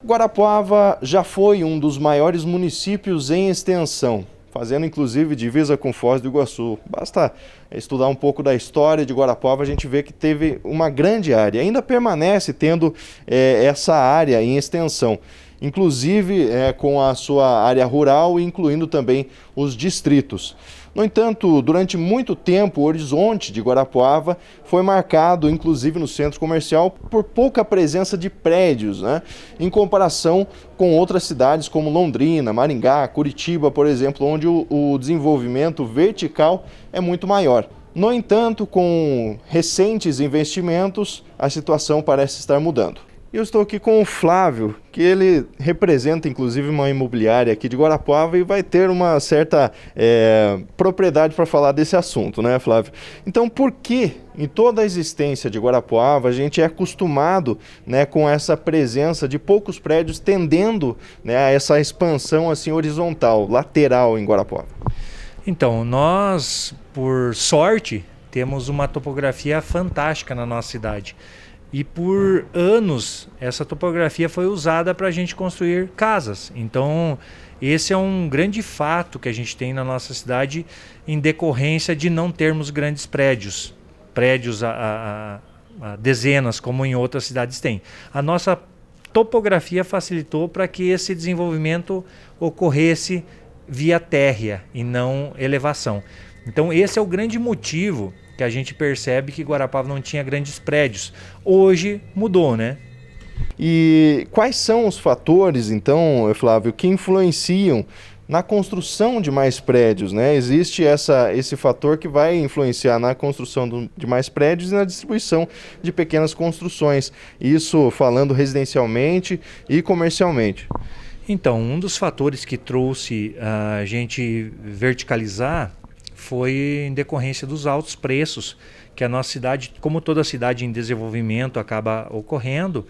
Guarapuava já foi um dos maiores municípios em extensão, fazendo inclusive divisa com Foz do Iguaçu. Basta estudar um pouco da história de Guarapuava, a gente vê que teve uma grande área, ainda permanece tendo essa área em extensão, inclusive com a sua área rural, incluindo também os distritos. No entanto, durante muito tempo, o horizonte de Guarapuava foi marcado, inclusive no centro comercial, por pouca presença de prédios, né? Em comparação com outras cidades como Londrina, Maringá, Curitiba, por exemplo, onde o desenvolvimento vertical é muito maior. No entanto, com recentes investimentos, a situação parece estar mudando. Eu estou aqui com o Flávio, que ele representa inclusive uma imobiliária aqui de Guarapuava e vai ter uma certa propriedade para falar desse assunto, né, Flávio? Então, por que em toda a existência de Guarapuava a gente é acostumado, né, com essa presença de poucos prédios tendendo, né, a essa expansão assim horizontal, lateral em Guarapuava? Então, nós, por sorte, temos uma topografia fantástica na nossa cidade. E por anos essa topografia foi usada para a gente construir casas. Então esse é um grande fato que a gente tem na nossa cidade em decorrência de não termos grandes prédios. Prédios a dezenas, como em outras cidades tem. A nossa topografia facilitou para que esse desenvolvimento ocorresse via térrea e não elevação. Então esse é o grande motivo que a gente percebe que Guarapuava não tinha grandes prédios. Hoje mudou, né? E quais são os fatores, então, Flávio, que influenciam na construção de mais prédios, né? Existe esse fator que vai influenciar na construção de mais prédios e na distribuição de pequenas construções. Isso falando residencialmente e comercialmente. Então, um dos fatores que trouxe a gente verticalizar foi em decorrência dos altos preços que a nossa cidade, como toda cidade em desenvolvimento acaba ocorrendo,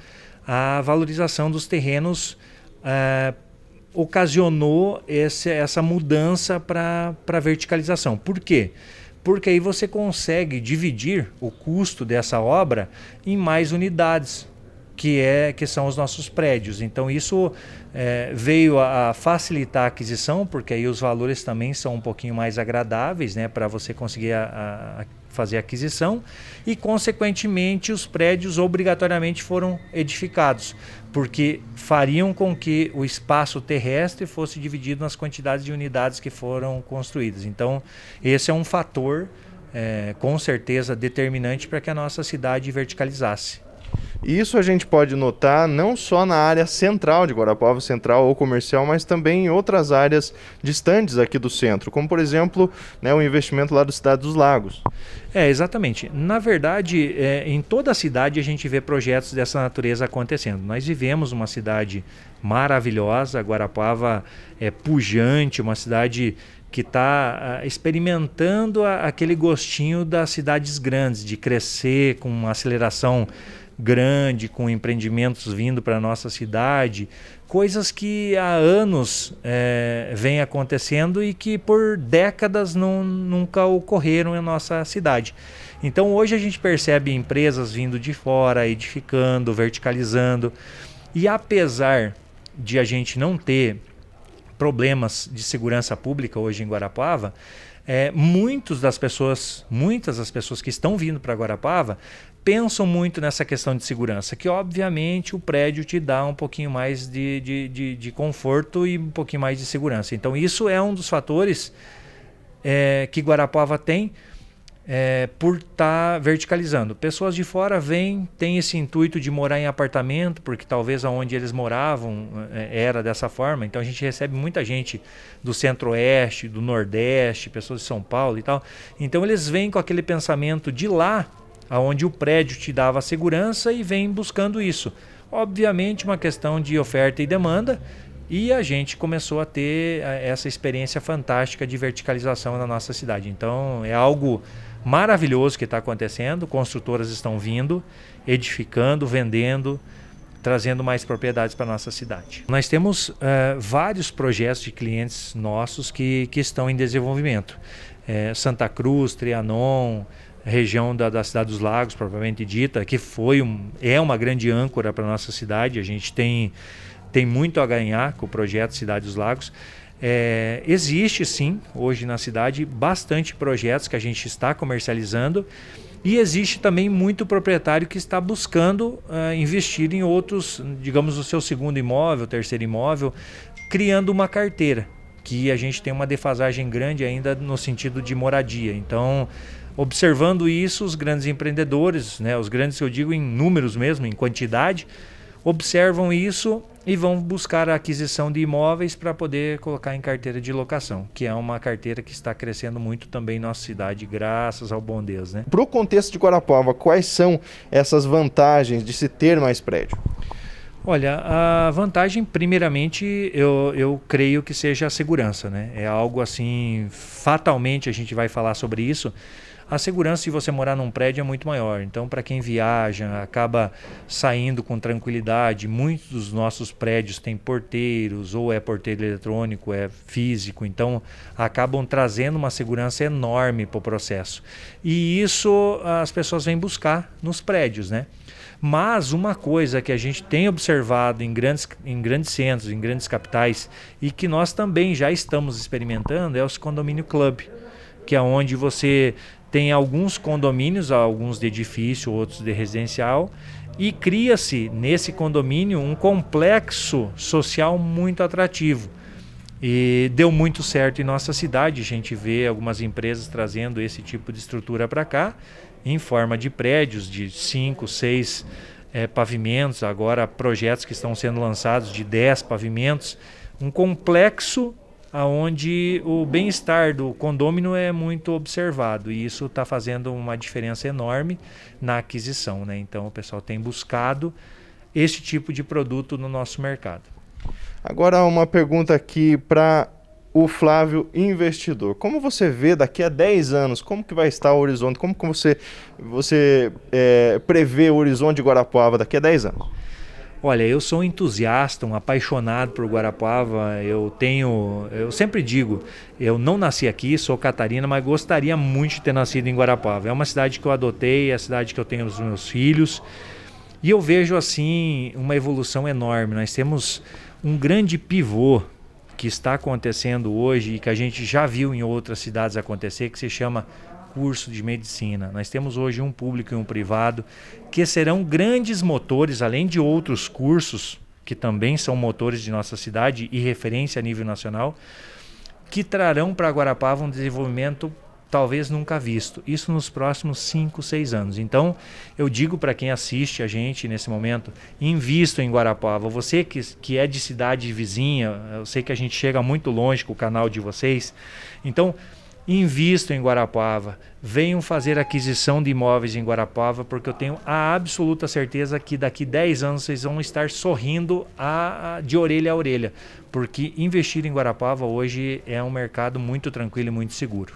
a valorização dos terrenos ocasionou essa mudança para a verticalização. Por quê? Porque aí você consegue dividir o custo dessa obra em mais unidades, que são os nossos prédios. Então isso veio a facilitar a aquisição, porque aí os valores também são um pouquinho mais agradáveis, né, para você conseguir fazer a aquisição, e consequentemente os prédios obrigatoriamente foram edificados, porque fariam com que o espaço terrestre fosse dividido nas quantidades de unidades que foram construídas. Então esse é um fator com certeza determinante para que a nossa cidade verticalizasse. Isso a gente pode notar não só na área central de Guarapuava, central ou comercial, mas também em outras áreas distantes aqui do centro, como por exemplo, né, o investimento lá do Cidade dos Lagos. Exatamente. Na verdade, em toda a cidade a gente vê projetos dessa natureza acontecendo. Nós vivemos uma cidade maravilhosa, Guarapuava é pujante, uma cidade que está experimentando aquele gostinho das cidades grandes, de crescer com uma aceleração grande, com empreendimentos vindo para a nossa cidade, coisas que há anos vem acontecendo e que por décadas nunca ocorreram em nossa cidade. Então hoje a gente percebe empresas vindo de fora, edificando, verticalizando, e apesar de a gente não ter problemas de segurança pública hoje em Guarapuava, muitas das pessoas que estão vindo para Guarapuava pensam muito nessa questão de segurança, que obviamente o prédio te dá um pouquinho mais de conforto e um pouquinho mais de segurança. Então isso é um dos fatores que Guarapuava tem por estar verticalizando. Pessoas de fora têm esse intuito de morar em apartamento, porque talvez aonde eles moravam era dessa forma. Então a gente recebe muita gente do centro-oeste, do nordeste, pessoas de São Paulo e tal. Então eles vêm com aquele pensamento de lá, aonde o prédio te dava segurança, e vem buscando isso. Obviamente uma questão de oferta e demanda, e a gente começou a ter essa experiência fantástica de verticalização na nossa cidade. Então é algo maravilhoso que está acontecendo, construtoras estão vindo, edificando, vendendo, trazendo mais propriedades para a nossa cidade. Nós temos vários projetos de clientes nossos que estão em desenvolvimento. Santa Cruz, Trianon, região da Cidade dos Lagos, propriamente dita, que é uma grande âncora para a nossa cidade. A gente tem tem muito a ganhar com o projeto Cidade dos Lagos. Existe sim, hoje na cidade, bastante projetos que a gente está comercializando e existe também muito proprietário que está buscando investir em outros, digamos, o seu segundo imóvel, terceiro imóvel, criando uma carteira, que a gente tem uma defasagem grande ainda no sentido de moradia. Então, observando isso, os grandes empreendedores, né, os grandes, eu digo em números mesmo, em quantidade, observam isso e vão buscar a aquisição de imóveis para poder colocar em carteira de locação, que é uma carteira que está crescendo muito também em nossa cidade, graças ao bom Deus, né? Para o contexto de Guarapuava, quais são essas vantagens de se ter mais prédio? Olha, a vantagem, primeiramente, eu creio que seja a segurança, né? É algo assim, fatalmente a gente vai falar sobre isso. A segurança de você morar num prédio é muito maior. Então, para quem viaja, acaba saindo com tranquilidade. Muitos dos nossos prédios têm porteiros, ou é porteiro eletrônico, é físico. Então, acabam trazendo uma segurança enorme para o processo. E isso as pessoas vêm buscar nos prédios, né? Mas uma coisa que a gente tem observado em grandes centros, em grandes capitais, e que nós também já estamos experimentando, é os condomínio club, que é onde você tem alguns condomínios, alguns de edifício, outros de residencial, e cria-se nesse condomínio um complexo social muito atrativo. E deu muito certo em nossa cidade, a gente vê algumas empresas trazendo esse tipo de estrutura para cá, em forma de prédios de 5, 6 pavimentos, agora projetos que estão sendo lançados de 10 pavimentos, um complexo onde o bem-estar do condômino é muito observado e isso está fazendo uma diferença enorme na aquisição, né? Então o pessoal tem buscado esse tipo de produto no nosso mercado. Agora uma pergunta aqui para o Flávio, investidor. Como você vê daqui a 10 anos, como que vai estar o horizonte? Como que você prevê o horizonte de Guarapuava daqui a 10 anos? Olha, eu sou um entusiasta, um apaixonado por Guarapuava. Eu sempre digo, eu não nasci aqui, sou Catarina, mas gostaria muito de ter nascido em Guarapuava. É uma cidade que eu adotei, é a cidade que eu tenho os meus filhos. E eu vejo assim uma evolução enorme. Nós temos um grande pivô que está acontecendo hoje e que a gente já viu em outras cidades acontecer, que se chama curso de medicina. Nós temos hoje um público e um privado que serão grandes motores, além de outros cursos que também são motores de nossa cidade e referência a nível nacional, que trarão para Guarapuava um desenvolvimento talvez nunca visto. Isso nos próximos 5, 6 anos. Então, eu digo para quem assiste a gente nesse momento, invista em Guarapuava. Você que é de cidade vizinha, eu sei que a gente chega muito longe com o canal de vocês. Então, invistam em Guarapuava, venham fazer aquisição de imóveis em Guarapuava, porque eu tenho a absoluta certeza que daqui 10 anos vocês vão estar sorrindo de orelha a orelha, porque investir em Guarapuava hoje é um mercado muito tranquilo e muito seguro.